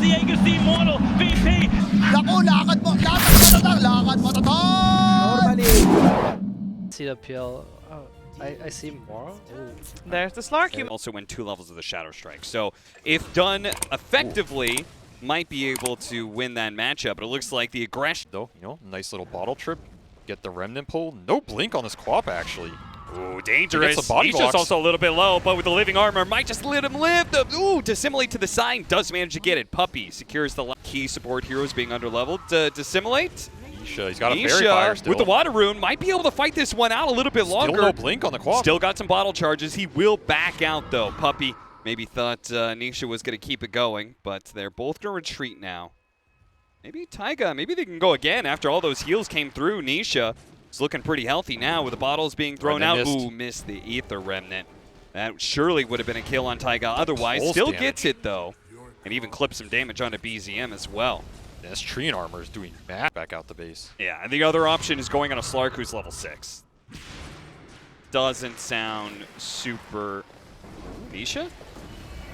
Diego si Immortal, VP. Naku, lakad mo tatal! Normally, see the PL. Oh, I see more. Ooh. There's the Slark. You also win 2 levels of the Shadow Strike. So if done effectively, might be able to win that matchup. But it looks like the aggression. Though, you know, nice little bottle trip. Get the Remnant pull. No blink on this Quap, actually. Ooh, dangerous. He's just also a little bit low, but with the living armor, might just let him live. Ooh, Dissimilate to the side, does manage to get it. Puppy secures the key support heroes being underleveled. Dissimilate. He's got a Fairy Fire still. With the Water Rune, might be able to fight this one out a little bit longer. Still no blink on the Quap. Still got some bottle charges. He will back out, though. Puppy maybe thought Nisha was going to keep it going, but they're both going to retreat now. Maybe Taiga, maybe they can go again after all those heals came through. Nisha is looking pretty healthy now with the bottles being thrown out. Ooh, missed the Ether Remnant. That surely would have been a kill on Taiga otherwise. Still gets it, though, and even clips some damage onto BZM as well. This Treant armor is doing mad back out the base. Yeah, and the other option is going on a Slark who's level 6. Doesn't sound super... Nisha?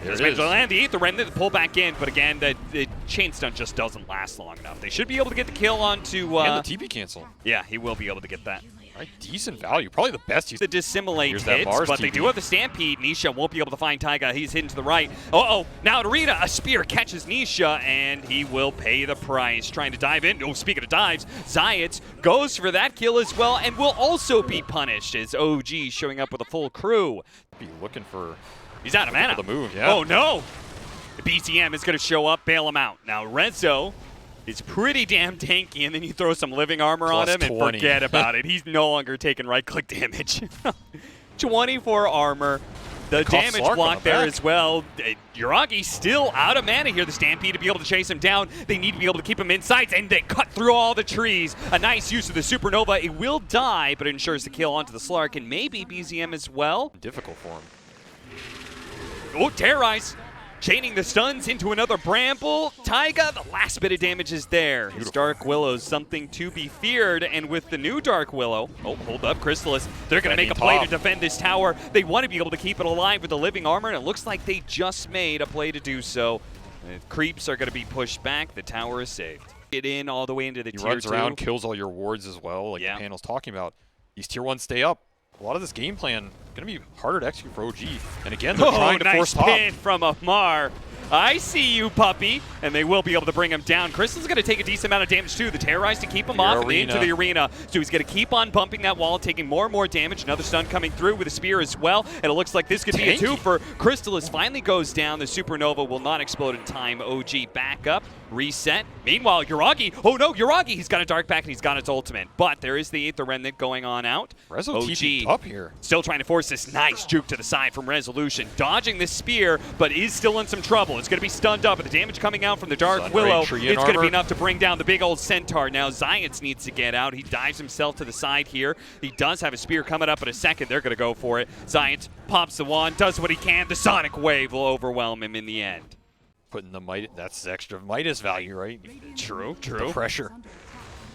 There's managed to land the Ether Remnant, pull back in, but again, the chain stun just doesn't last long enough. They should be able to get the kill onto... and the TP cancel. Yeah, he will be able to get that. Right, decent value. Probably the best he's... The Dissimilate hits, but they do have the Stampede. Nisha won't be able to find Taiga. He's hidden to the right. Uh-oh, now at Arena, a spear catches Nisha, and he will pay the price. Trying to dive in. Oh, speaking of dives, Zayats goes for that kill as well, and will also be punished as OG showing up with a full crew. Be looking for... He's out of mana. The move, yeah. Oh, no. The BTM is going to show up, bail him out. Now, Rezo is pretty damn tanky, and then you throw some living armor on him and forget about it. He's no longer taking right-click damage. 24 armor. The damage block there as well. Yuragi still out of mana here. The Stampede to be able to chase him down. They need to be able to keep him inside, and they cut through all the trees. A nice use of the Supernova. It will die, but it ensures the kill onto the Slark, and maybe BZM as well. Difficult for him. Oh, Terrorize. Chaining the stuns into another Bramble. Taiga, the last bit of damage is there. His Dark Willow's something to be feared, and with the new Dark Willow, oh, hold up, Chrysalis, they're going to make a play to defend this tower. They want to be able to keep it alive with the living armor, and it looks like they just made a play to do so. The creeps are going to be pushed back. The tower is saved. Get in all the way into the tier 2. He runs around, kills all your wards as well, like the panel's talking about. These tier 1s stay up. A lot of this game plan going to be harder to execute for OG. And again, they're trying to force top. Nice pin from Amar. I see you, Puppy. And they will be able to bring him down. Chris is going to take a decent amount of damage, too. The Terrorize to keep him off and into the arena. So he's going to keep on bumping that wall, taking more and more damage. Another stun coming through with a spear as well. And it looks like this could be a 2 for Crystallis. Finally goes down. The Supernova will not explode in time. OG back up. Reset. Meanwhile, Yuragi. Oh, no, Yuragi. He's got a Dark Pack and he's got its ultimate. But there is the Aether Remnant going on out. Rezo TP'd up here. Still trying to force this nice juke to the side from Resolution. Dodging the spear, but is still in some trouble. It's going to be stunned up, but the damage coming out from the Dark Willow, it's going to be enough to bring down the big old Centaur. Now Zayats needs to get out. He dives himself to the side here. He does have a spear coming up in a second. They're going to go for it. Zayats pops the wand, does what he can. The Sonic Wave will overwhelm him in the end. Putting the Midas, that's extra Midas value, right? True. The pressure.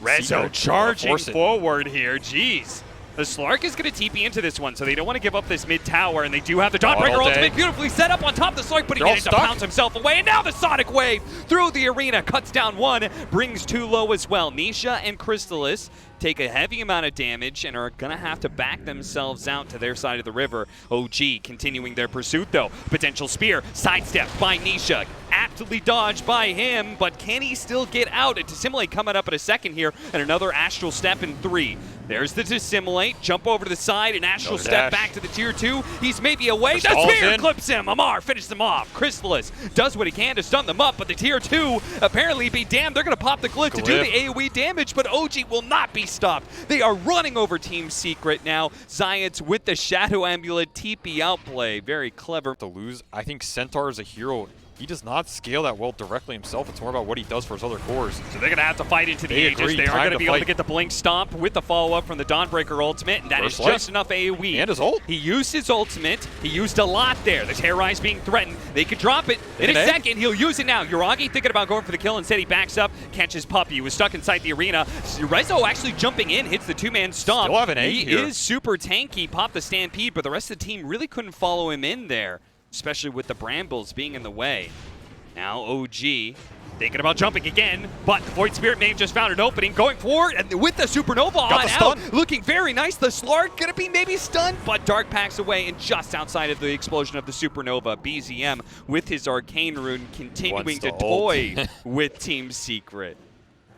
Rezo charging forward here. Jeez. The Slark is going to TP into this one, so they don't want to give up this mid-tower, and they do have the Dawnbreaker ultimate beautifully set up on top of the Slark, but he managed to bounce himself away, and now the Sonic Wave through the arena, cuts down 1, brings 2 low as well. Nisha and Crystallis take a heavy amount of damage and are going to have to back themselves out to their side of the river. OG continuing their pursuit, though. Potential spear, sidestepped by Nisha, aptly dodged by him, but can he still get out? A Dissimilate coming up in a second here, and another Astral Step in 3. There's the Dissimilate, jump over to the side, and Astral Step back to the tier 2. He's maybe away. The spear clips him. Amar finishes him off. Crystallis does what he can to stun them up, but the tier 2 apparently be damned. They're going to pop the glyph to do the AoE damage, but OG will not be stopped. They are running over Team Secret now. Zayats with the Shadow Amulet TP outplay. Very clever. To lose, I think Centaur is a hero. He does not scale that well directly himself. It's more about what he does for his other cores. So they're going to have to fight into the Aegis. They are going to be able to get the Blink Stomp with the follow-up from the Dawnbreaker ultimate, and that is just enough AoE. And his ult. He used his ultimate. He used a lot there. The Terrorize being threatened. They could drop it in a second. He'll use it now. Yuragi thinking about going for the kill. Instead, he backs up, catches Puppy. He was stuck inside the arena. Rezo actually jumping in, hits the 2-man stomp. Still have an A here. He is super tanky. Popped the Stampede, but the rest of the team really couldn't follow him in there, especially with the Brambles being in the way. Now OG thinking about jumping again, but the Void Spirit may have just found an opening, going forward, and with the Supernova on out, looking very nice. The Slark gonna be maybe stunned, but Dark packs away, and just outside of the explosion of the Supernova, BZM with his Arcane Rune continuing to toy with Team Secret.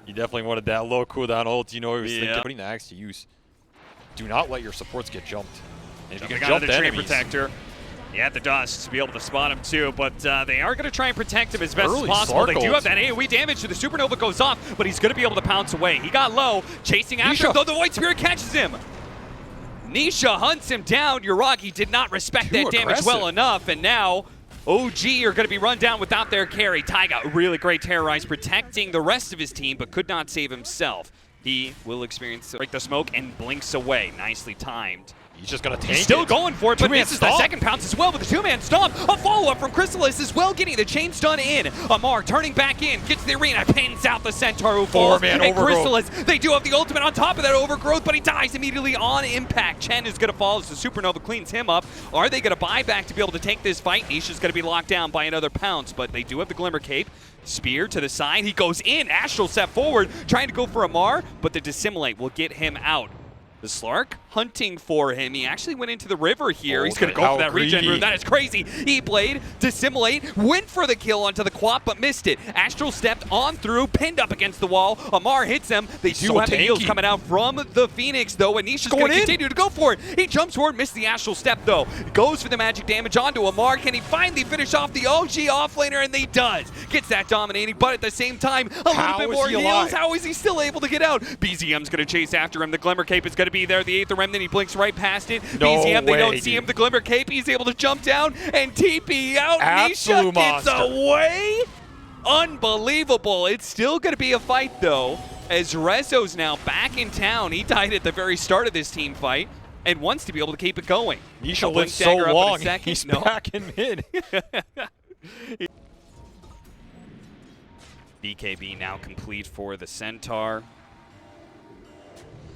You definitely wanted that low cooldown ult. You know, he was thinking, putting the axe to use. Do not let your supports get jumped. And if you can jump the Tree Protector. Yeah, the dust to be able to spot him too, but they are going to try and protect him as best as possible. They do have that AoE damage, so the Supernova goes off, but he's going to be able to pounce away. He got low, chasing after him, though the Void Spirit catches him. Nisha hunts him down. Yuragi did not respect that damage well enough, and now OG are going to be run down without their carry. Taiga, really great terrorize, protecting the rest of his team, but could not save himself. He will experience break the smoke and blinks away. Nicely timed. He's just going to tank He's still going for it, but misses the second pounce as well with the two-man stomp. A follow-up from Chrysalis as well, getting the chain stun in. Amar turning back in, gets the arena, pins out the Centaur who falls. And Chrysalis, they do have the ultimate on top of that overgrowth, but he dies immediately on impact. Chen is going to fall as the Supernova cleans him up. Are they going to buy back to be able to take this fight? Nisha's going to be locked down by another pounce, but they do have the Glimmer Cape. Spear to the side, he goes in. Astral step forward, trying to go for Amar, but the Dissimulate will get him out. The Slark hunting for him. He actually went into the river here. He's going to go for that regen rune. That is crazy. E-Blade, Dissimulate, went for the kill onto the Quap, but missed it. Astral stepped on through, pinned up against the wall. Amar hits him. They do have the heals coming out from the Phoenix, though, and Nisha's going to continue to go for it. He jumps forward, missed the Astral step, though. Goes for the magic damage onto Amar. Can he finally finish off the OG offlaner? And he does. Gets that dominating, but at the same time, a little bit more heals. How is he still able to get out? BZM's going to chase after him. The Glimmer Cape is going to be there. The Aether Remnant, he blinks right past it. BZM, they don't see him. The Glimmer Cape, he's able to jump down and TP out. Nisha gets away. Unbelievable. It's still going to be a fight, though, as Rezo's now back in town. He died at the very start of this team fight and wants to be able to keep it going. Nisha lived so long. He's back in mid. BKB now complete for the Centaur.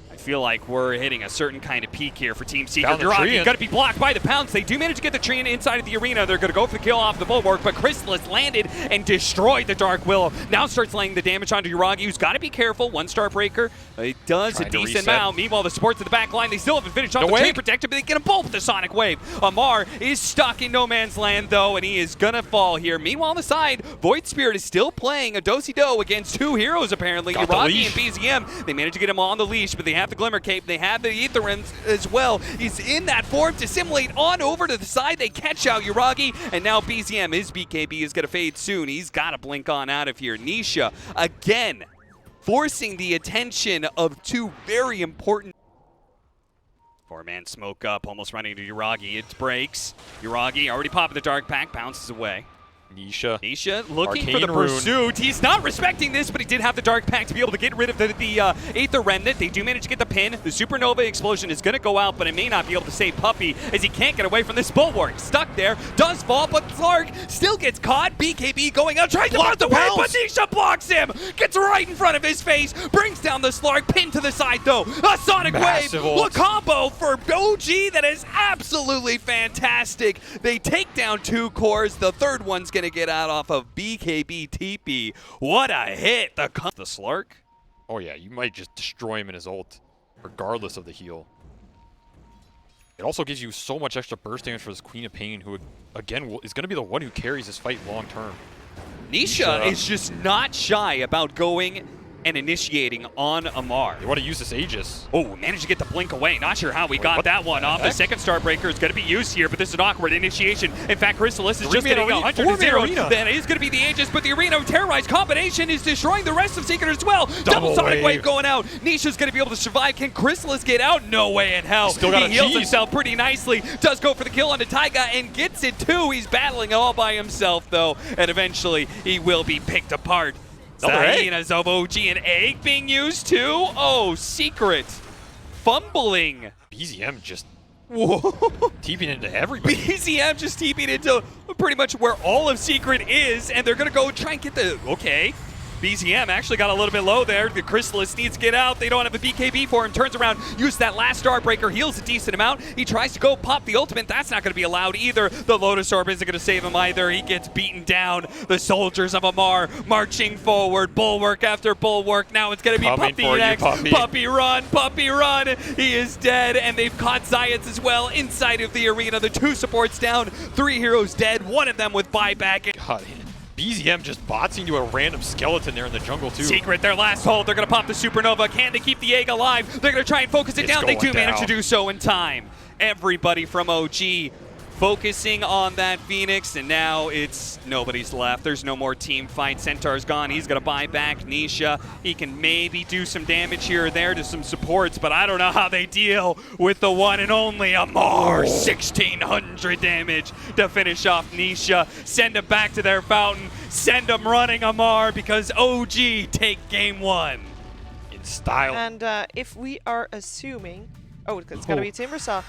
I feel like we're hitting a certain kind of peak here for Team Secret. Yuragi got to be blocked by the pounce. They do manage to get the tree inside of the arena. They're going to go for the kill off the bulwark, but Chrysalis landed and destroyed the Dark Willow. Now starts laying the damage onto Yuragi, who's got to be careful. One star breaker. It does a decent amount. Meanwhile, the supports at the back line, they still haven't finished off the tree protector, but they get them both with the Sonic Wave. Amar is stuck in no man's land, though, and he is going to fall here. Meanwhile, on the side, Void Spirit is still playing a do-si-do against two heroes, apparently. Yuragi and BZM. They managed to get him on the leash, but they have the Glimmer Cape. They have the Aether Rims as well. He's in that form to simulate on over to the side. They catch out Yuragi, and now BZM, his BKB is going to fade soon. He's got to blink on out of here. Nisha, again, forcing the attention of two very important. Four-man smoke up, almost running to Yuragi. It breaks. Yuragi already popping the Dark Pack, bounces away. Nisha looking for the pursuit. He's not respecting this, but he did have the Dark Pack to be able to get rid of the Aether Remnant. They do manage to get the pin. The Supernova explosion is going to go out, but it may not be able to save Puppy as he can't get away from this bulwark. Stuck there, does fall, but Clark still gets caught. BKB going out, tries to block the way, but Nisha blocks him. Gets right in front of his face, brings down the Slark, pinned to the side though. A Sonic Wave, a combo for OG that is absolutely fantastic. They take down two cores. The third one's going to get out off of BKB TP. What a hit. The Slark. Oh yeah, you might just destroy him in his ult, regardless of the heal. It also gives you so much extra burst damage for this Queen of Pain, who, again, is going to be the one who carries this fight long term. Nisha is just not shy about going and initiating on Amar. They want to use this Aegis. Oh, managed to get the blink away. Not sure how we got that one off. The second star breaker is going to be used here, but this is an awkward initiation. In fact, Chrysalis is just getting 100-0. That is going to be the Aegis, but the arena terrorized combination is destroying the rest of Secret as well. Double Sonic Wave going out. Nisha's going to be able to survive. Can Chrysalis get out? No way in hell. He heals himself pretty nicely. Does go for the kill onto Taiga and gets it too. He's battling all by himself though, and eventually he will be picked apart. Hyenas of OG, and egg being used too? Oh, Secret. Fumbling. BZM just TPing into everybody. BZM just TPing into pretty much where all of Secret is, and they're going to go try and get the... Okay. BZM actually got a little bit low there. The Chrysalis needs to get out. They don't have a BKB for him. Turns around, uses that last Star Breaker, heals a decent amount. He tries to go pop the ultimate. That's not going to be allowed either. The Lotus Orb isn't going to save him either. He gets beaten down. The soldiers of Amar marching forward. Bulwark after bulwark. Now it's going to be Puppy next. Puppy run. Puppy run. He is dead. And they've caught Zayats as well inside of the arena. The 2 supports down. 3 heroes dead. One of them with buyback. God, BZM just bots into a random skeleton there in the jungle too. Secret, their last hold. They're going to pop the Supernova. Can they keep the egg alive? They're going to try and focus it down. They do manage to do so in time. Everybody from OG focusing on that Phoenix, and now it's nobody's left. There's no more team fight. Centaur's gone. He's going to buy back Nisha. He can maybe do some damage here or there to some supports, but I don't know how they deal with the one and only Amar. 1,600 damage to finish off Nisha. Send him back to their fountain. Send him running, Amar, because OG take game 1. In style. And if we are assuming... Oh, it's going to be Timbersaw.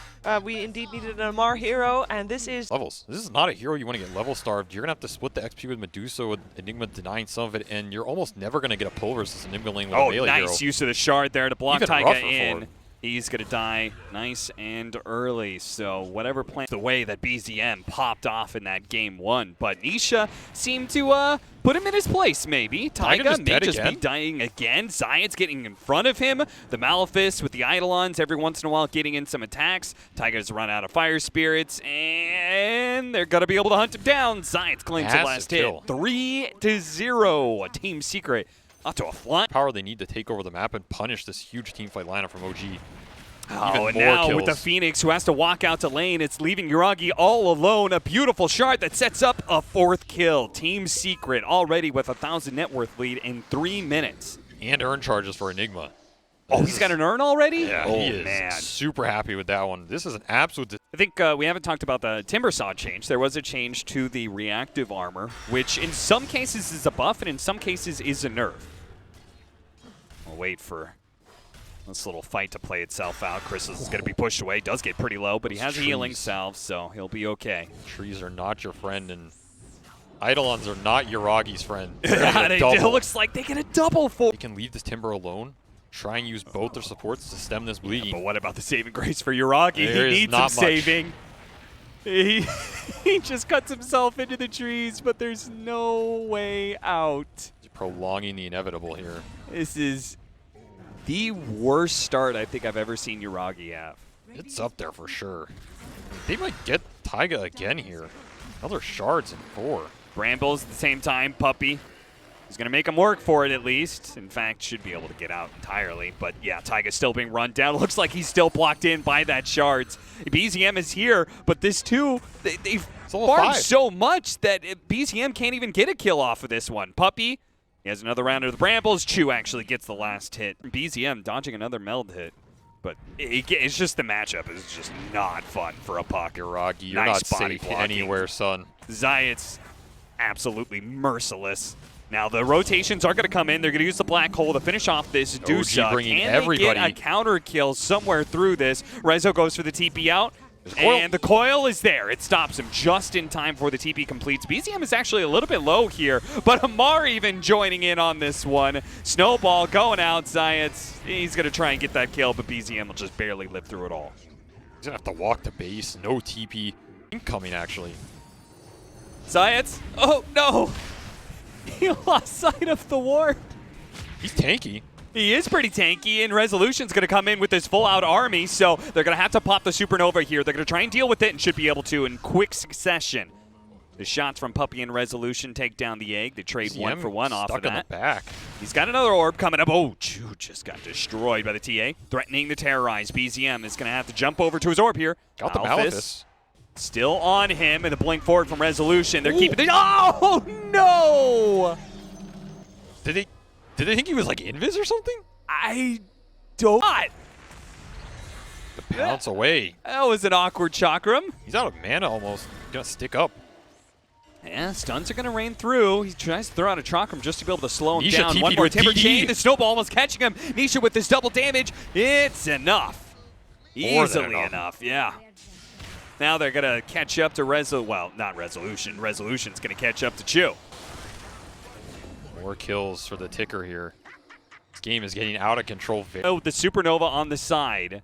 We indeed needed an Amar hero, and this is... Levels. This is not a hero you want to get level starved. You're going to have to split the XP with Medusa, with Enigma denying some of it, and you're almost never going to get a pull versus Enigma lane with a melee hero. Nice use of the shard there to block Even Taiga rougher in. forward. He's going to die nice and early. So whatever plan, the way that BZM popped off in that game 1. But Nisha seemed to put him in his place, maybe. Taiga may just be dying again. Zayat's getting in front of him. The Malefice with the Eidolons every once in a while getting in some attacks. Taiga's run out of Fire Spirits, and they're going to be able to hunt him down. Zayat's claims the last hit. 3-0, a team secret. Up to a fly. Power they need to take over the map and punish this huge teamfight lineup from OG. Oh, and now with the Phoenix who has to walk out to lane, it's leaving Yuragi all alone. A beautiful shard that sets up a 4th kill. Team Secret already with a 1,000 net worth lead in 3 minutes. And earn charges for Enigma. Oh, he's got an earn already? Yeah, oh, he is man. Super happy with that one. This is an absolute... I think we haven't talked about the Timbersaw change. There was a change to the reactive armor, which in some cases is a buff and in some cases is a nerf. We'll wait for this little fight to play itself out. Chrysalis is going to be pushed away. Does get pretty low, but he has a healing salve, so he'll be okay. Trees are not your friend, and Eidolons are not Yuragi's friend. It looks like they get a double for. They can leave this Timber alone, try and use both their supports to stem this bleeding. But what about the saving grace for Yuragi? He needs some saving. He just cuts himself into the trees, but there's no way out. Prolonging the inevitable here. This is the worst start I think I've ever seen Yuragi have. It's up there for sure. They might get Taiga again here. Another shards in 4. Brambles at the same time. Puppy is going to make him work for it at least. In fact, should be able to get out entirely. But yeah, Taiga's still being run down. Looks like he's still blocked in by that shards. BZM is here, but this too, they've farmed so much that BZM can't even get a kill off of this one. Puppy. He has another round of the Brambles. Chu actually gets the last hit. BZM dodging another meld hit. But it's just the matchup is just not fun for a puck. Yuragi, you're not safe anywhere, son. Zayat's absolutely merciless. Now the rotations are going to come in. They're going to use the black hole to finish off this Dusa. Bringing Can everybody. they get a counter kill somewhere through this? Rezo goes for the TP out. And the coil is there. It stops him just in time before the TP completes. BZM is actually a little bit low here, but Amar even joining in on this one. Snowball going out. Zayats, he's going to try and get that kill, but BZM will just barely live through it all. He's going to have to walk to base. No TP. Incoming, actually. Zayats. Oh, no. He lost sight of the ward. He's tanky. He is pretty tanky, and Resolution's going to come in with this full-out army, so they're going to have to pop the Supernova here. They're going to try and deal with it and should be able to in quick succession. The shots from Puppy and Resolution take down the egg. They trade one for one off of that. In the back. He's got another orb coming up. Oh, Chu just got destroyed by the TA. Threatening to terrorize. BZM is going to have to jump over to his orb here. Got the Malefice. Still on him, and the blink forward from Resolution. They're keeping the... Oh, no! Did they think he was like invis or something? I don't. The pounce away. That was an awkward chakram. He's out of mana almost. He's gonna stick up. Yeah, stuns are gonna rain through. He tries to throw out a chakram just to be able to slow him Nisha down. One TP'd more with timber DD. chain. The snowball almost catching him. Nisha with this double damage. It's enough. Easily enough. Yeah. Now they're gonna catch up to well, not Resolution. Resolution's gonna catch up to Chu. More kills for the ticker here. This game is getting out of control. Oh, the Supernova on the side.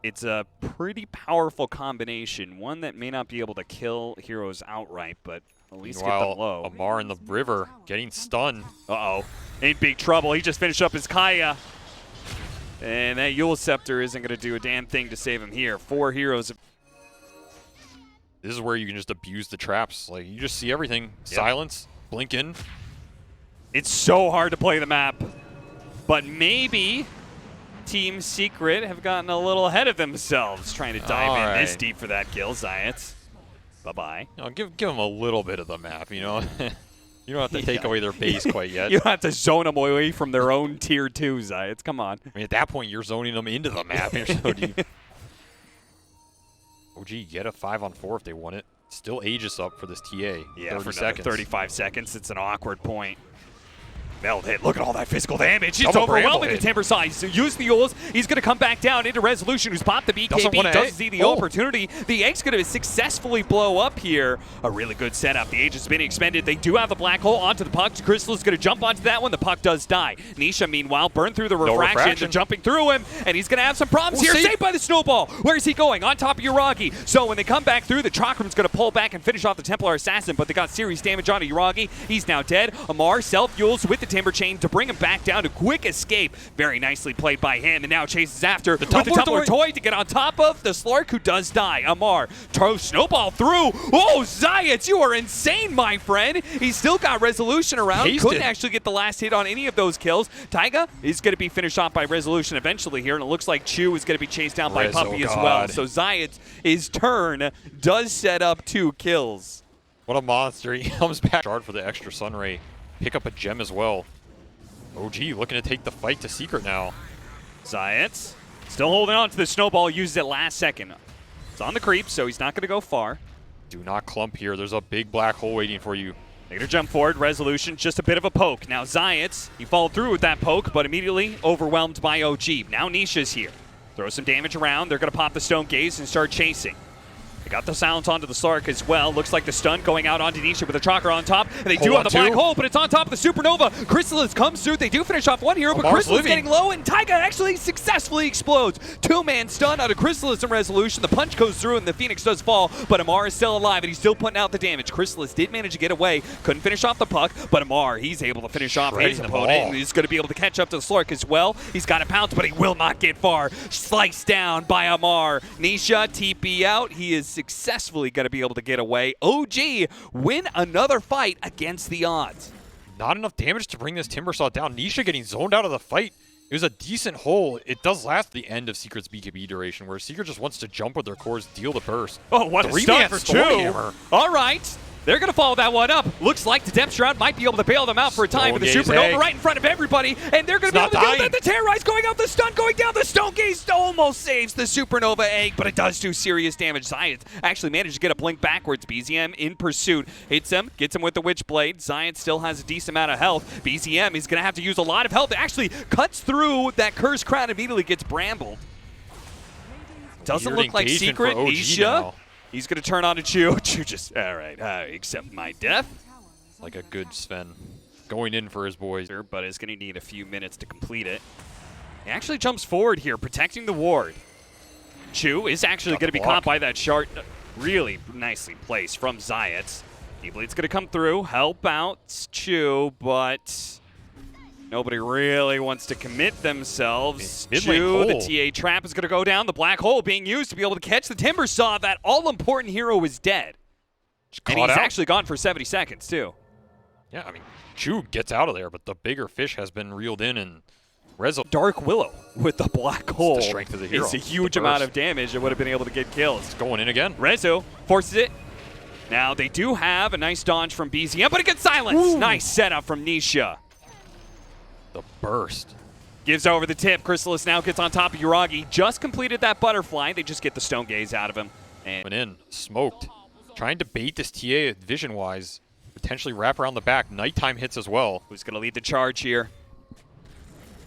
It's a pretty powerful combination. One that may not be able to kill heroes outright, but at least get them low. Amar in the river getting stunned. Uh-oh. In big trouble. He just finished up his Kaya. And that Yule Scepter isn't going to do a damn thing to save him here. 4 heroes. This is where you can just abuse the traps. Like, you just see everything. Yep. Silence, blink in. It's so hard to play the map. But maybe Team Secret have gotten a little ahead of themselves trying to dive in this deep for that kill. Zayats. Bye-bye. You know, give them a little bit of the map, you know? You don't have to take away their base quite yet. You don't have to zone them away from their own tier 2, Zayats. Come on. I mean, at that point, you're zoning them into the map. You're so deep. OG get a 5-on-4 if they want it. Still Aegis up for this TA. Yeah, 30 for seconds. 35 seconds. It's an awkward point. Meld hit. Look at all that physical damage. It's overwhelming the Timber side. So use the Yules. He's going to come back down into Resolution, who's popped the BKB. Doesn't see the opportunity. The Egg's going to successfully blow up here. A really good setup. The Age has been expended. They do have the black hole onto the puck. Crystal is going to jump onto that one. The puck does die. Nisha, meanwhile, burned through the refraction. They're jumping through him, and he's going to have some problems here. Saved by the snowball. Where is he going? On top of Uragi. So when they come back through, the Chakram's going to pull back and finish off the Templar Assassin, but they got serious damage onto Uragi. He's now dead. Amar self-Yules with the Timber Chain to bring him back down to quick escape. Very nicely played by him, and now chases after with the Tumbler Toy to get on top of the Slark, who does die. Amar throws Snowball through. Oh, Zayats, you are insane, my friend. He's still got Resolution around. Couldn't actually get the last hit on any of those kills. Taiga is going to be finished off by Resolution eventually here, and it looks like Chu is going to be chased down by Puppy as well. So Zayats, his turn, does set up 2 kills. What a monster. He comes back. Shard for the extra Sunray. Pick up a gem as well. OG looking to take the fight to Secret now. Zayats still holding on to the Snowball, uses it last second. It's on the creep, so he's not going to go far. Do not clump here. There's a big black hole waiting for you. They're going to jump forward. Resolution, just a bit of a poke. Now Zayats, he followed through with that poke, but immediately overwhelmed by OG. Now Nisha's here. Throw some damage around. They're going to pop the Stone Gaze and start chasing. They got the silence onto the Slark as well. Looks like the stun going out onto Nisha with a Chakra on top. And they do have the black hole, but it's on top of the Supernova. Chrysalis comes through. They do finish off one hero, but Chrysalis getting low, and Taiga actually successfully explodes. 2-man stun out of Chrysalis and Resolution. The punch goes through, and the Phoenix does fall, but Amar is still alive, and he's still putting out the damage. Chrysalis did manage to get away. Couldn't finish off the puck, but Amar, he's able to finish off his opponent, and he's going to be able to catch up to the Slark as well. He's got a pounce, but he will not get far. Sliced down by Amar. Nisha, TP out. He is successfully going to be able to get away. OG win another fight against the odds. Not enough damage to bring this Timbersaw down. Nisha getting zoned out of the fight. It was a decent hole. It does last the end of Secret's BKB duration, where Secret just wants to jump with their cores, deal the burst. Oh, what a stun for Chu. All right. They're going to follow that one up. Looks like the Depth Shroud might be able to bail them out for a time with the Supernova right in front of everybody. And they're going to be able to do that. The Terrorize going out, the stun going down. The Stone Gaze almost saves the Supernova Egg, but it does do serious damage. Zayats actually managed to get a blink backwards. BZM in pursuit. Hits him, gets him with the Witchblade. Zayats still has a decent amount of health. BZM is going to have to use a lot of health. It actually cuts through that Cursed Crown and immediately gets brambled. Doesn't look like Secret. Nisha. He's going to turn on to Chu. Chu just, all right, accept my death. Like a good Sven. Going in for his boys. But is going to need a few minutes to complete it. He actually jumps forward here, protecting the ward. Chu is actually going to be caught by that shard. Really nicely placed from Zayats. Keyblades going to come through, help out Chu, but nobody really wants to commit themselves. Chu, the TA trap is going to go down. The black hole being used to be able to catch the Timbersaw. That all-important hero is dead. And he's actually gone for 70 seconds, too. Yeah, I mean, Chu gets out of there, but the bigger fish has been reeled in, and Dark Willow with the black hole. It's the strength of the hero. It's a huge amount of damage. It would have been able to get kills. It's going in again. Rezo forces it. Now, they do have a nice dodge from BZM, but it gets silenced. Nice setup from Nisha. The burst. Gives over the tip. Chrysalis now gets on top of Uragi. Just completed that butterfly. They just get the Stone Gaze out of him. And went in, smoked. Trying to bait this TA vision-wise. Potentially wrap around the back. Nighttime hits as well. Who's going to lead the charge here?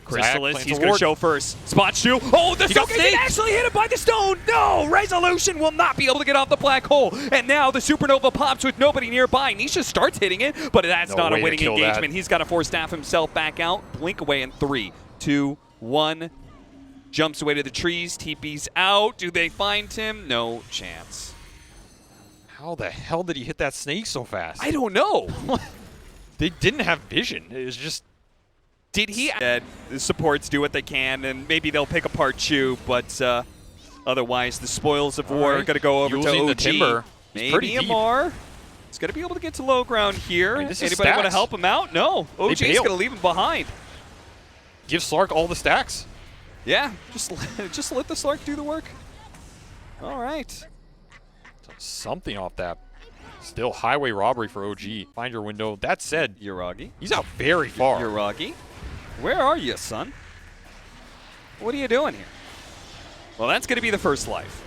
Chrysalis, plants he's a going to ward. show first. Spot shoe. Oh, the He got Soak is snaked. actually hit him by the stone. No, Resolution will not be able to get off the black hole. And now the Supernova pops with nobody nearby. Nisha starts hitting it, but that's No not a way to winning kill engagement. that. He's got to force staff himself back out. Blink away in 3, 2, 1. Jumps away to the trees. TP's out. Do they find him? No chance. How the hell did he hit that snake so fast? I don't know. They didn't have vision. It was just... Did he? The supports do what they can, and maybe they'll pick apart Chu, but otherwise the spoils of war are going to go over to Using OG. the timber. He's pretty Maybe deep. Amar is going to be able to get to low ground here. I mean, this is Anybody want to stacks. help him out? No. OG is bailed. going to leave him behind. Give Slark all the stacks. Yeah, just let the Slark do the work. All right. Something off that. Still highway robbery for OG. Find your window. That said, Yuragi. he's out very far. Yuragi. Where are you, son? What are you doing here? Well, that's going to be the first life.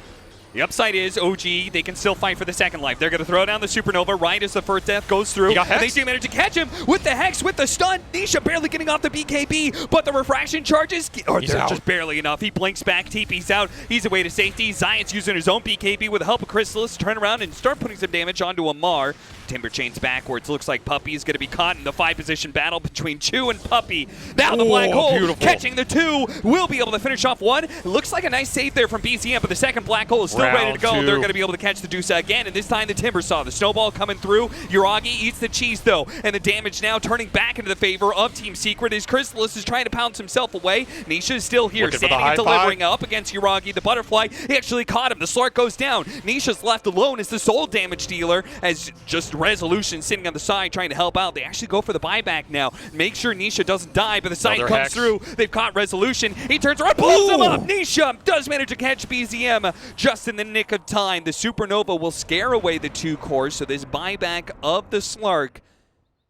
The upside is OG, they can still fight for the second life. They're going to throw down the Supernova right as the first death goes through. He got And they hexed. do manage to catch him with the Hex, with the stun. Nisha barely getting off the BKB, but the refraction charges, they're out. just barely enough. He blinks back, TP's out. He's away to safety. Zion's using his own BKB with the help of Chrysalis to turn around and start putting some damage onto Amar. Timber chains backwards. Looks like Puppy is going to be caught in the 5-position battle between Chu and Puppy. Now the black hole beautiful. catching the 2. Will be able to finish off 1. It looks like a nice save there from BCM, but the second black hole is still ready to Round go. 2. They're going to be able to catch the Dusa again, and this time the Timber saw the snowball coming through. Yuragi eats the cheese though, and the damage now turning back into the favor of Team Secret as Chrysalis is trying to pounce himself away. Nisha is still here, Looking for the standing and high delivering five. up against Yuragi. The butterfly, he actually caught him. The Slark goes down. Nisha's left alone as the sole damage dealer, as just Resolution sitting on the side trying to help out. They actually go for the buyback now. Make sure Nisha doesn't die, but the side Another comes hex. through. They've caught Resolution. He turns around, blows him up. Nisha does manage to catch BZM just in the nick of time. The Supernova will scare away the 2 cores, so this buyback of the Slark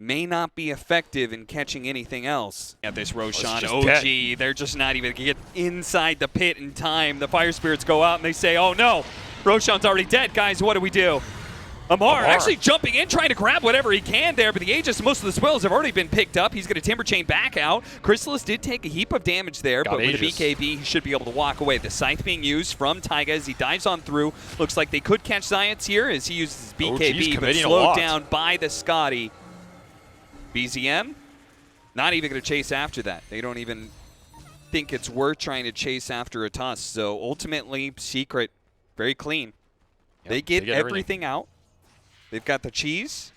may not be effective in catching anything else. At this Roshan, just OG, dead. they're just not even going to get inside the pit in time. The Fire Spirits go out and they say, oh no, Roshan's already dead, guys, what do we do? Amar actually jumping in, trying to grab whatever he can there, but the Aegis, most of the spoils have already been picked up. He's going to Timber Chain back out. Chrysalis did take a heap of damage there, Got but with Aegis. the BKB, he should be able to walk away. The Scythe being used from Taiga as he dives on through. Looks like they could catch Zions here as he uses his BKB, but committing a slowed lot. down by the Scotty. BZM, not even going to chase after that. They don't even think it's worth trying to chase after a toss. So ultimately, Secret, very clean. Yep, they get everything out. They've got the cheese,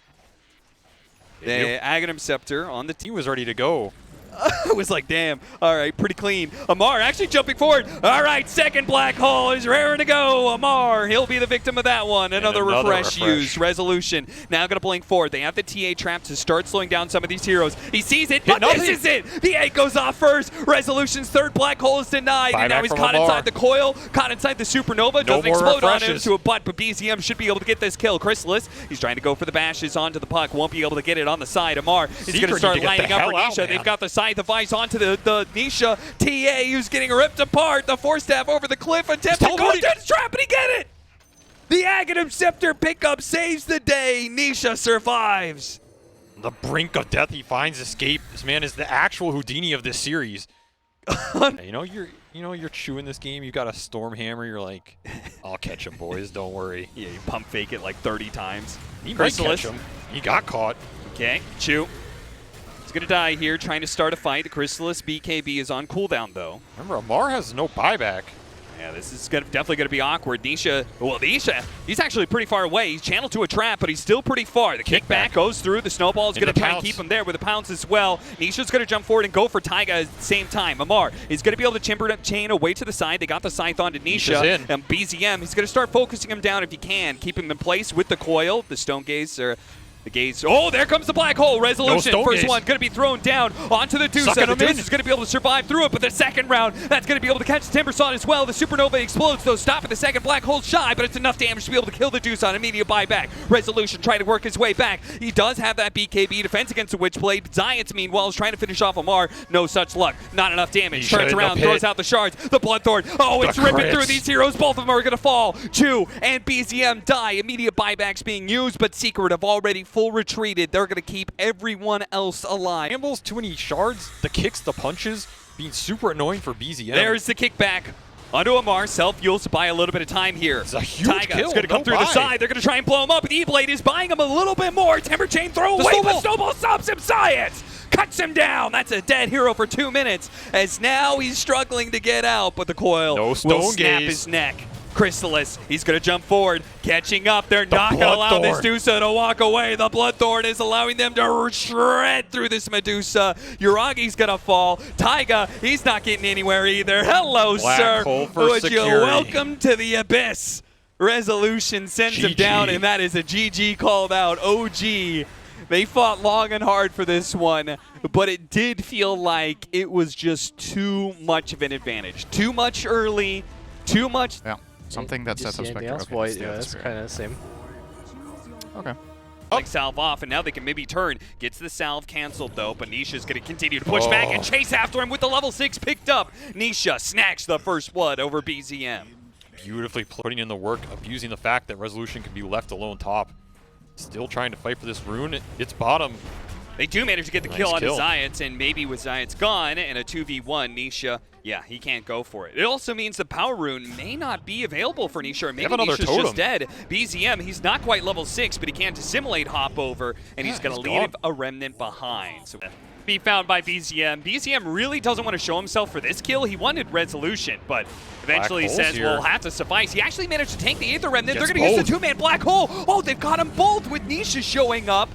the Aghanim Scepter on the team. He was ready to go. I was like, damn, all right, pretty clean. Amar actually jumping forward. All right, second black hole is raring to go. Amar, he'll be the victim of that one. Another refresh used. Resolution now going to blink forward. They have the TA trap to start slowing down some of these heroes. He sees it, but nothing. this is it. The 8 goes off first. Resolution's third black hole is denied, and now Buyback he's from caught Amar. inside the coil, caught inside the Supernova. No Doesn't more explode on him refreshes. to a butt, but BZM should be able to get this kill. Chrysalis, he's trying to go for the bashes onto the puck. Won't be able to get it on the side. Amar is going Secret to start need to get the lining up for hell out, Nisha. man. They've got the Scythe of Ice onto the Nisha TA, who's getting ripped apart. The force staff over the cliff, attempt to go teleporting. into the trap, and he get it! The Aghanim Scepter pickup saves the day. Nisha survives. On the brink of death, he finds escape. This man is the actual Houdini of this series. You're chewing this game. You got a storm hammer. You're like, I'll catch him, boys. Don't worry. Yeah, you pump fake it like 30 times. He might Chrysalis. catch him. He got caught. Okay, Chew. He's going to die here, trying to start a fight. The Chrysalis BKB is on cooldown, though. Remember, Amar has no buyback. Yeah, this is definitely going to be awkward. Nisha, he's actually pretty far away. He's channeled to a trap, but he's still pretty far. The kickback goes through. The snowball is going to try and pounce. keep him there with a pounce as well. Nisha's going to jump forward and go for Taiga at the same time. Amar is going to be able to timber chain away to the side. They got the Scythe onto Nisha. Nisha's in. And BZM, he's going to start focusing him down if he can. Keep him in place with the coil. The Stone Gaze are... The gaze. Oh, there comes the black hole. Resolution. No First gaze. one going to be thrown down onto the Deuce. Sucking The him Deuce in. is going to be able to survive through it, but the second round, that's going to be able to catch the Timbersaw as well. The Supernova explodes, though, stopping the second black hole shy, but it's enough damage to be able to kill the Deuce on immediate buyback. Resolution trying to work his way back. He does have that BKB defense against the Witchblade. Zions, meanwhile, is trying to finish off Amar. No such luck. Not enough damage. He Turns shut it around, up throws hit. out the shards. The Bloodthorn. Oh, it's The ripping crits. through these heroes. Both of them are going to fall. Chu and BZM die. Immediate buybacks being used, but Secret have already full retreated. They're going to keep everyone else alive. Gambles too many shards, the kicks, the punches. being super annoying for BZM. There's the kickback. Onto Amar, self-fuels to buy a little bit of time here. It's a huge Taiga kill. is going to come through the side. They're going to try and blow him up. And E-Blade is buying him a little bit more. Timber Chain throw away, but Snowball stops him. Science cuts him down. That's a dead hero for 2 minutes, as now he's struggling to get out, but the coil will snap his neck. Chrysalis, he's going to jump forward, catching up. They're not going to allow this Medusa to walk away. The Bloodthorn is allowing them to shred through this Medusa. Uragi's going to fall. Taiga, he's not getting anywhere either. Hello, sir. Would you welcome to the abyss? Resolution sends him down, and that is a GG called out. OG. They fought long and hard for this one, but it did feel like it was just too much of an advantage. Too much early, too much. Yeah. Something that sets up Spectre. Okay, yeah, that's kind of the same. Okay. Like salve off, and now they can maybe turn. Gets the salve canceled though, but Nisha's going to continue to push back and chase after him with the level 6 picked up. Nisha snacks the first blood over BZM. Beautifully putting in the work, abusing the fact that Resolution can be left alone top. Still trying to fight for this rune. It's bottom. They do manage to get the kill on Zayats, and maybe with Zayats gone and a 2v1, Nisha, yeah, he can't go for it. It also means the power rune may not be available for Nisha, or maybe Nisha's just dead. BZM, he's not quite level 6, but he can't dissimulate hop over, and he's going to leave a remnant behind. So be found by BZM. BZM really doesn't want to show himself for this kill. He wanted Resolution, but eventually says, well, it'll have to suffice. He actually managed to tank the Aether Remnant. They're going to use the 2-man black hole. Oh, they've got them both with Nisha showing up.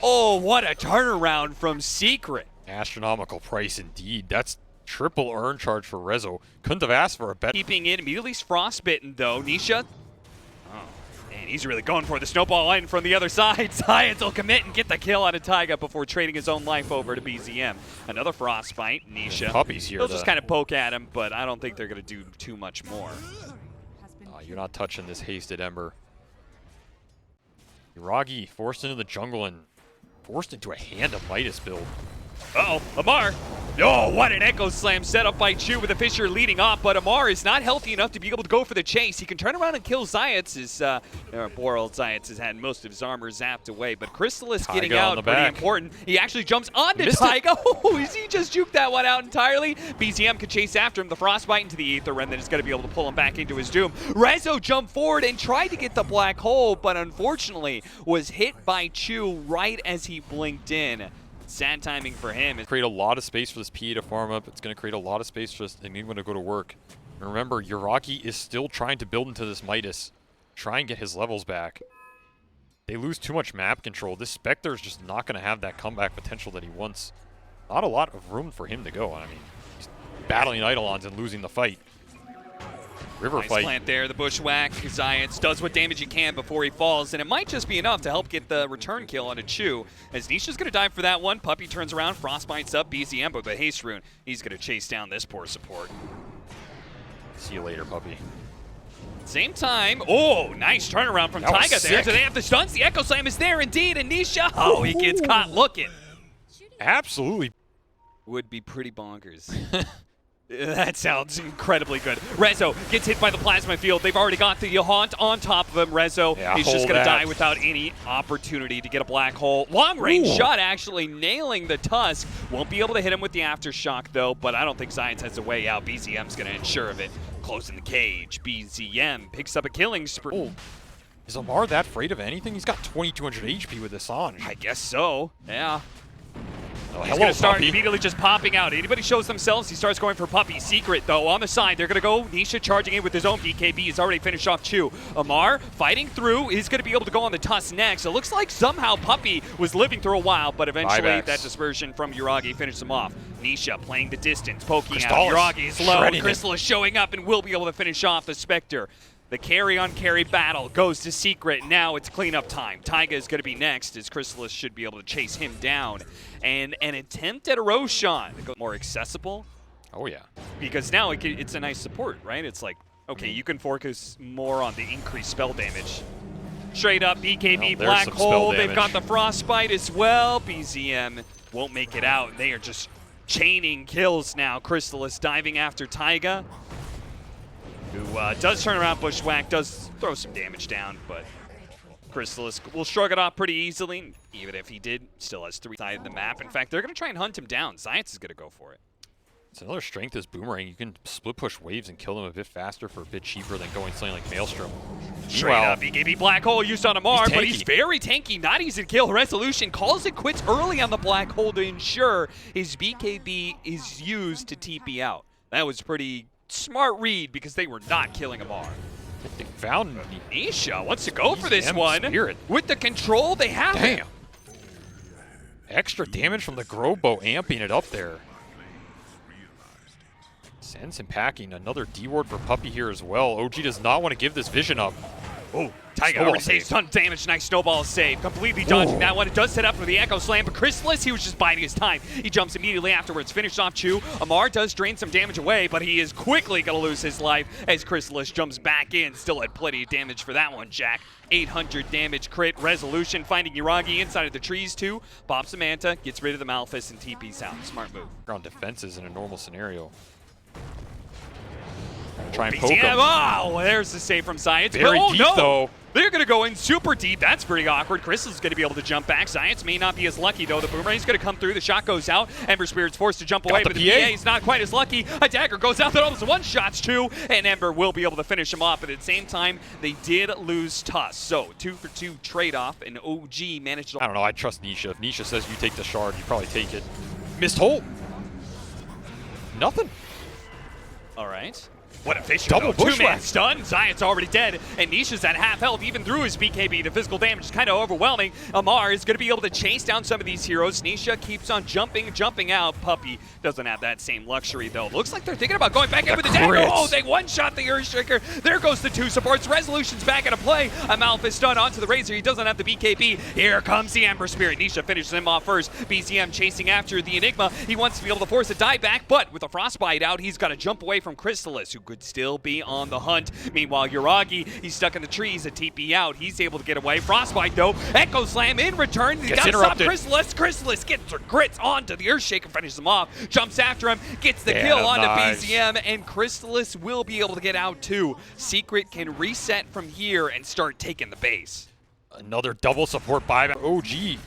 Oh, what a turnaround from Secret. Astronomical price indeed. That's triple earn charge for Rezo. Couldn't have asked for a bet. Keeping it immediately frostbitten though. Nisha. Oh, man, he's really going for the snowball line from the other side. Science will commit and get the kill out of Taiga before trading his own life over to BZM. Another frostbite. Nisha. Puppies here. They'll just kind of poke at him, but I don't think they're going to do too much more. You're not touching this hasted Ember. Iragi forced into the jungle and forced into a Hand of Midas build. Uh-oh, Amar. Oh, what an Echo Slam set up by Chu with the Fissure leading off, but Amar is not healthy enough to be able to go for the chase. He can turn around and kill Zayats. Poor old Zayats has had most of his armor zapped away, but Chrysalis getting out pretty important. He actually jumps onto Taiga. Oh, he just juked that one out entirely. BZM could chase after him. The Frostbite into the Aether Remnant is going to be able to pull him back into his doom. Rezo jumped forward and tried to get the black hole, but unfortunately was hit by Chu right as he blinked in. Sad timing for him. Create a lot of space for this PA to farm up. It's going to create a lot of space for this anyone to go to work. And remember, Uraki is still trying to build into this Midas. Try and get his levels back. They lose too much map control. This Spectre is just not going to have that comeback potential that he wants. Not a lot of room for him to go. I mean, he's battling Eidolons and losing the fight. River nice fight. Plant there, the bushwhack. Zayats does what damage he can before he falls, and it might just be enough to help get the return kill on a Chu. As Nisha's going to dive for that one. Puppy turns around, Frostbite's up, BZM, but the haste rune, he's going to chase down this poor support. See you later, Puppy. Same time. Oh, nice turnaround from Taiga there. So they have the stuns. The Echo Slam is there indeed, and Nisha, oh, he gets caught looking. Absolutely. Would be pretty bonkers. That sounds incredibly good. Rezo gets hit by the plasma field. They've already got the Haunt on top of him. Rezo, he's just going to die without any opportunity to get a black hole. Long-range shot actually nailing the Tusk. Won't be able to hit him with the Aftershock, though, but I don't think Zayats has a way out. BZM's going to ensure of it. Closing the cage. BZM picks up a killing spree. Oh. Is Amar that afraid of anything? He's got 2200 HP with Assange. I guess so, yeah. Oh, he's going to start immediately just popping out. Anybody shows themselves, he starts going for Puppy. Secret, though, on the side. They're going to go Nisha charging in with his own BKB. He's already finished off Chu. Amar fighting through. He's going to be able to go on the Tusk next. It looks like somehow Puppy was living through a while, but eventually that dispersion from Uragi finished him off. Nisha playing the distance, poking out. Uragi is low. Crystal is showing up and will be able to finish off the Spectre. The carry-on-carry battle goes to Secret. Now it's cleanup time. Taiga is going to be next, as Chrysalis should be able to chase him down. And an attempt at a Roshan. More accessible. Oh, yeah. Because now it's a nice support, right? It's like, okay, you can focus more on the increased spell damage. Straight up, BKB, Black Hole. They've got the Frostbite as well. BZM won't make it out. They are just chaining kills now. Chrysalis diving after Taiga, who does turn around Bushwhack, does throw some damage down, but Chrysalis will shrug it off pretty easily. Even if he did, still has 3 sides of the map. In fact, they're going to try and hunt him down. Zayats is going to go for it. So another strength is Boomerang. You can split push waves and kill them a bit faster for a bit cheaper than going something like Maelstrom. Straight up, BKB Black Hole used on Amar, but he's very tanky, not easy to kill. Resolution calls it quits early on the Black Hole to ensure his BKB is used to TP out. That was pretty smart read because they were not killing Amar. They found Nisha wants to go for this one. Spirit. With the control, they have it. Damn. Extra damage from the Growbow amping it up there. Sends him packing. Another D-ward for Puppey here as well. OG does not want to give this vision up. Oh, Tiger already takes ton of damage. Nice snowball save. Completely dodging that one. It does set up for the Echo Slam, but Chrysalis, he was just biding his time. He jumps immediately afterwards. Finished off Chu. Amar does drain some damage away, but he is quickly going to lose his life as Chrysalis jumps back in. Still had plenty of damage for that one, Jack. 800 damage crit. Resolution finding Yuragi inside of the trees too. Pops Samantha, gets rid of the Malphus, and TP's out. Smart move. On defenses in a normal scenario. Try and poke him. Oh, there's the save from Science. Very deep, though. They're going to go in super deep. That's pretty awkward. Chris is going to be able to jump back. Science may not be as lucky, though. The Boomerang's going to come through. The shot goes out. Ember Spirit's forced to jump away, but the PA is not quite as lucky. A dagger goes out. That almost one-shots too, and Ember will be able to finish him off. But at the same time, they did lose Tuss. So 2-for-2 trade-off, and OG managed to... I don't know. I trust Nisha. If Nisha says you take the shard, you probably take it. Missed hole. Nothing. All right. What a fish! Double two-man stun. Zion's already dead, and Nisha's at half health even through his BKB. The physical damage is kind of overwhelming. Amar is going to be able to chase down some of these heroes. Nisha keeps on jumping out. Puppey doesn't have that same luxury, though. Looks like they're thinking about going back in with the dagger. Oh, they one-shot the Earthshaker. There goes the two supports. Resolution's back into play. A Malphus stun onto the Razor. He doesn't have the BKB. Here comes the Ember Spirit. Nisha finishes him off first. BCM chasing after the Enigma. He wants to be able to force a dive back, but with a Frostbite out, he's got to jump away from Chrysalis, who could still be on the hunt. Meanwhile, Yuragi, he's stuck in the trees. A TP out. He's able to get away. Frostbite, though. Echo Slam in return. He got to stop Chrysalis. Chrysalis gets her grits onto the Earthshaker, finishes him off. Jumps after him, gets the kill onto BZM, and Chrysalis will be able to get out too. Secret can reset from here and start taking the base. Another double support buyback. OG.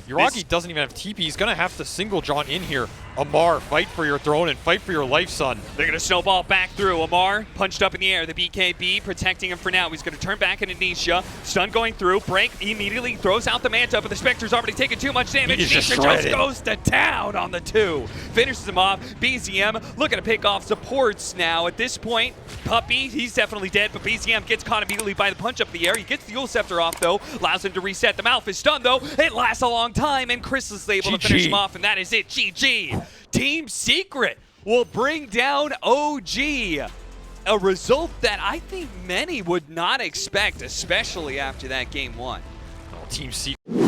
Yuragi doesn't even have TP. He's going to have to single John in here. Amar, fight for your throne and fight for your life, son. They're going to snowball back through. Amar punched up in the air. The BKB protecting him for now. He's going to turn back into Nisha. Stun going through. Break immediately throws out the Manta, but the Spectre's already taken too much damage. Nisha just goes to town on the two. Finishes him off. BZM looking to pick off supports now. At this point, Puppey, he's definitely dead, but BZM gets caught immediately by the punch up in the air. He gets the Yule Scepter off, though. Allows him to reset. The Malphus stun, though. It lasts a long time, and Chris is able to finish him off, and that is it. GG. Team Secret will bring down OG. A result that I think many would not expect, especially after that game one. Team Secret.